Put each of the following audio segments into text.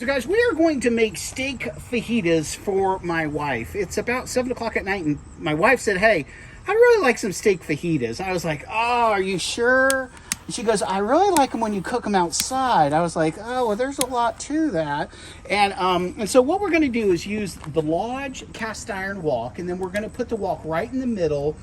So guys, we are going to make steak fajitas for my wife. It's about 7 o'clock at night and my wife said, hey, I'd really like some steak fajitas. I was like, oh, are you sure? And she goes, I really like them when you cook them outside. I was like, oh, well, there's a lot to that. And so what we're going to do is use the Lodge Cast Iron Wok, and then we're going to put the wok right in the middle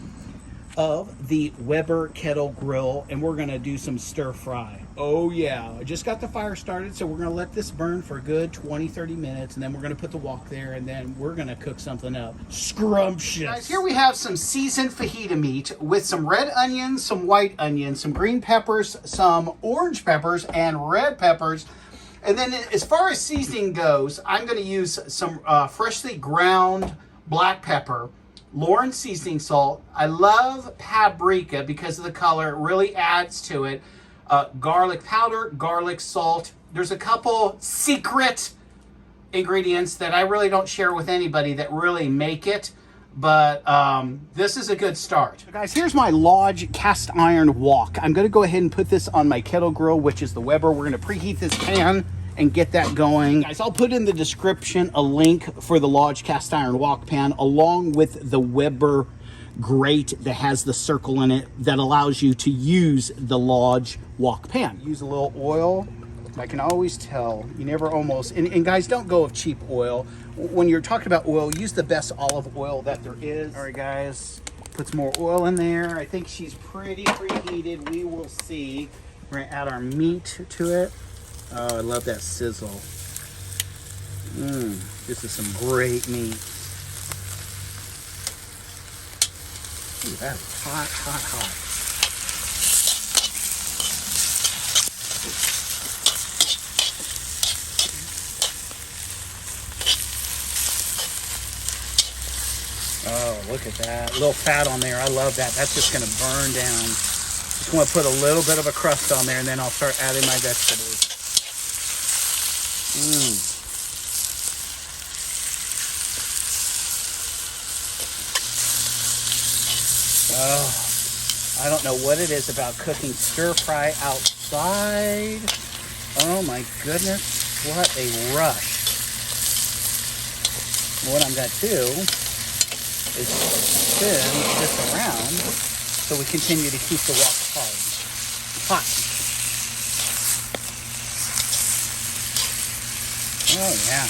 of the Weber Kettle Grill, and we're gonna do some stir fry. Oh yeah, I just got the fire started, so we're gonna let this burn for a good 20-30 minutes, and then we're gonna put the wok there, and then we're gonna cook something up scrumptious. Guys, here we have some seasoned fajita meat with some red onions, some white onions, some green peppers, some orange peppers, and red peppers. And then as far as seasoning goes, I'm gonna use some freshly ground black pepper, Lauren seasoning salt. I love paprika because of the color. It really adds to it. Garlic powder, garlic salt. There's a couple secret ingredients that I really don't share with anybody that really make it. But this is a good start. So guys, here's my Lodge Cast Iron Wok. I'm going to go ahead and put this on my kettle grill, which is the Weber. We're going to preheat this pan and get that going. Guys, I'll put in the description a link for the Lodge Cast Iron Wok pan along with the Weber grate that has the circle in it that allows you to use the Lodge Wok pan. Use a little oil. I can always tell. You never almost, and guys, don't go with cheap oil. When you're talking about oil, use the best olive oil that there is. All right, guys, put some more oil in there. I think she's pretty preheated. We will see. We're gonna add our meat to it. Oh, I love that sizzle. This is some great meat. Ooh, that is hot, hot, hot. Oh, look at that. A little fat on there. I love that. That's just going to burn down. Just want to put a little bit of a crust on there, and then I'll start adding my vegetables. Oh, I don't know what it is about cooking stir fry outside. Oh my goodness, what a rush. What I'm going to do is spin this around so we continue to keep the wok hot. Oh yeah.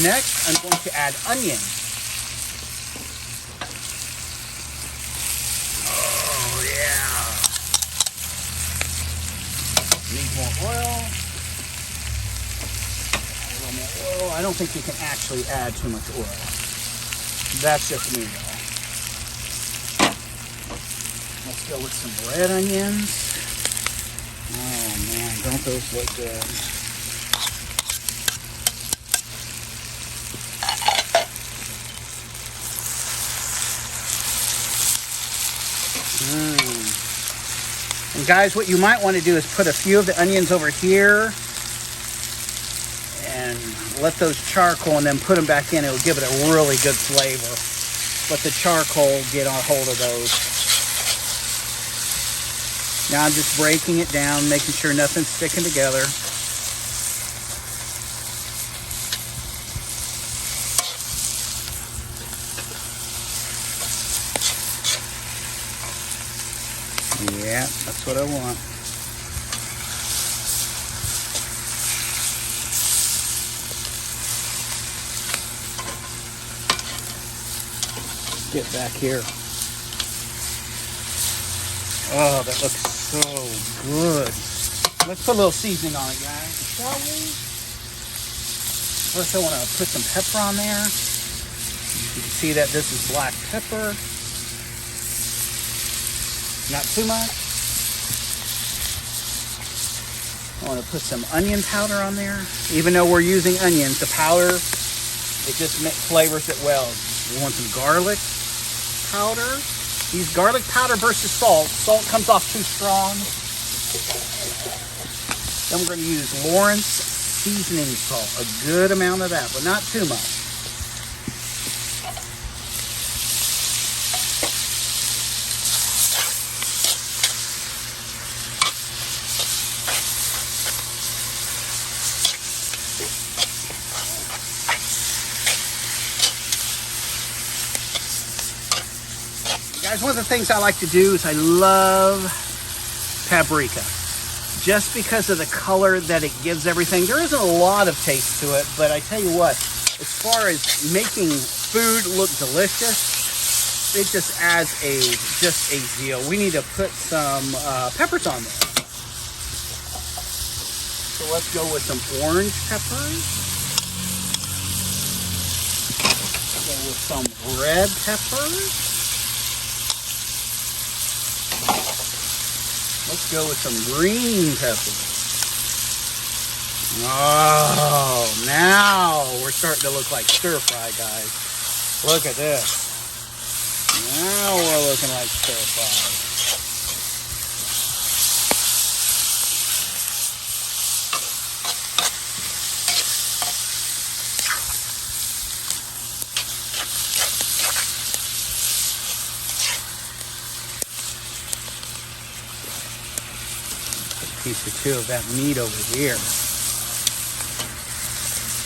Next, I'm going to add onion. Oh yeah. Need more oil. A little more oil. I don't think you can actually add too much oil. That's just me though. Let's go with some red onions. Oh man, don't those look good? And guys, what you might want to do is put a few of the onions over here and let those charcoal and then put them back in. It'll give it a really good flavor. Let the charcoal get a hold of those. Now I'm just breaking it down, making sure nothing's sticking together. Yeah, that's what I want. Get back here. Oh, that looks so good. Let's put a little seasoning on it, guys, shall we? First, I want to put some pepper on there. You can see that this is black pepper. Not too much. I want to put some onion powder on there. Even though we're using onions, the powder, it just flavors it well. We want some garlic powder. Use garlic powder versus salt. Salt comes off too strong. Then we're going to use Lauren's seasoning salt. A good amount of that, but not too much. Guys, one of the things I like to do is I love paprika. Just because of the color that it gives everything. There isn't a lot of taste to it, but I tell you what, as far as making food look delicious, it just adds a deal. We need to put some peppers on there. So let's go with some orange peppers. Go with some red peppers. Let's go with some green peppers. Oh, now we're starting to look like stir fry, guys. Look at this. Now we're looking like stir fry. Piece or two of that meat over here.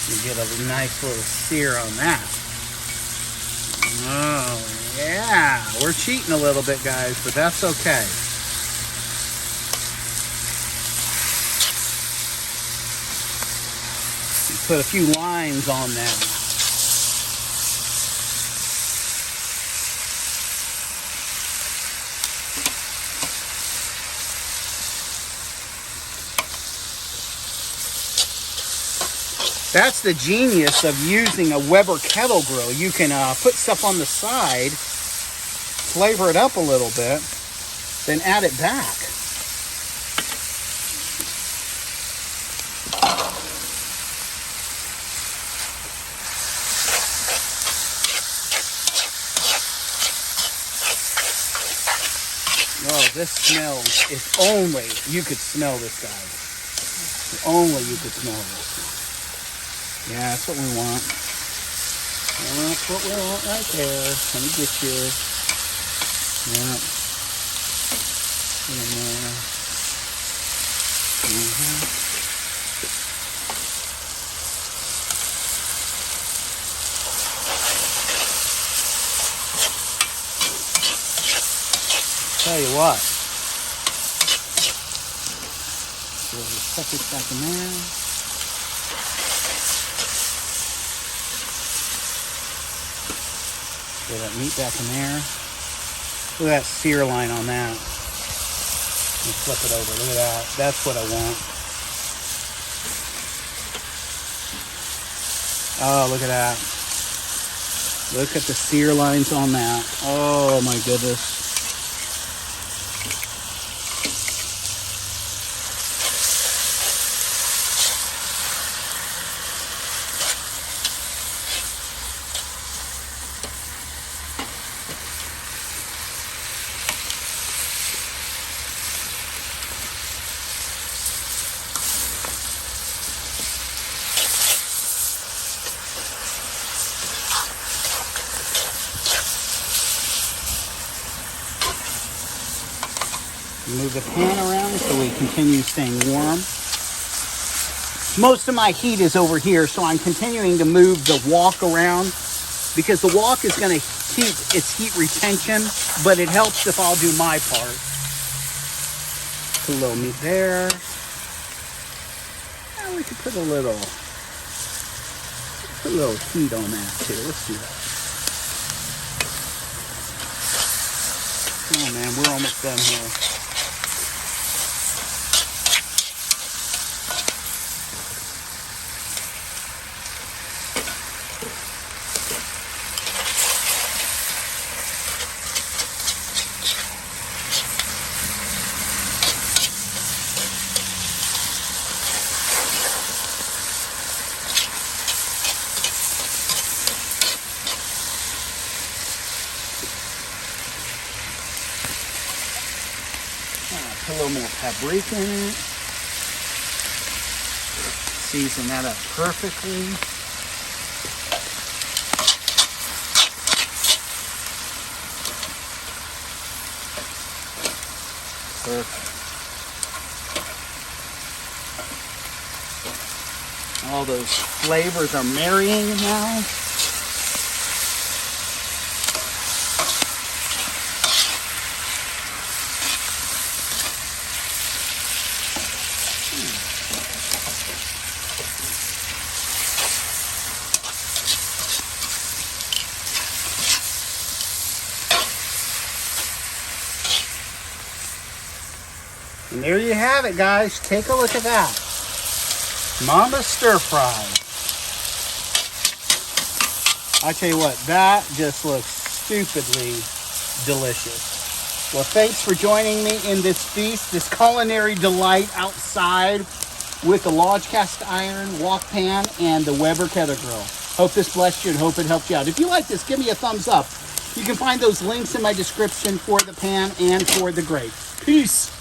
You get a nice little sear on that. Oh, yeah. We're cheating a little bit, guys, but that's okay. Put a few lines on that. That's the genius of using a Weber Kettle Grill. You can put stuff on the side, flavor it up a little bit, then add it back. Oh, this smells, if only you could smell this, guys. If only you could smell this. Yeah, that's what we want. That's what we want right there. Let me get you. Yeah. In there. Tell you what. We'll just tuck it back in there. Get that meat back in there. Look at that sear line on that. Let's flip it over. Look at that. That's what I want. Oh, look at that. Look at the sear lines on that. Oh my goodness. Move the pan around so we continue staying warm. Most of my heat is over here, so I'm continuing to move the wok around because the wok is going to keep its heat retention, but it helps if I'll do my part. Put a little meat there. Now we could put a little heat on that too. Let's do that. Oh man, we're almost done here. Put a little more paprika in it. Season that up perfectly. Perfect. All those flavors are marrying now. And there you have it, guys. Take a look at that. Mama stir fry. I tell you what, that just looks stupidly delicious. Well, thanks for joining me in this feast, this culinary delight outside with the Lodge Cast Iron Wok Pan and the Weber Kettle Grill. Hope this blessed you and hope it helped you out. If you like this, give me a thumbs up. You can find those links in my description for the pan and for the grate. Peace.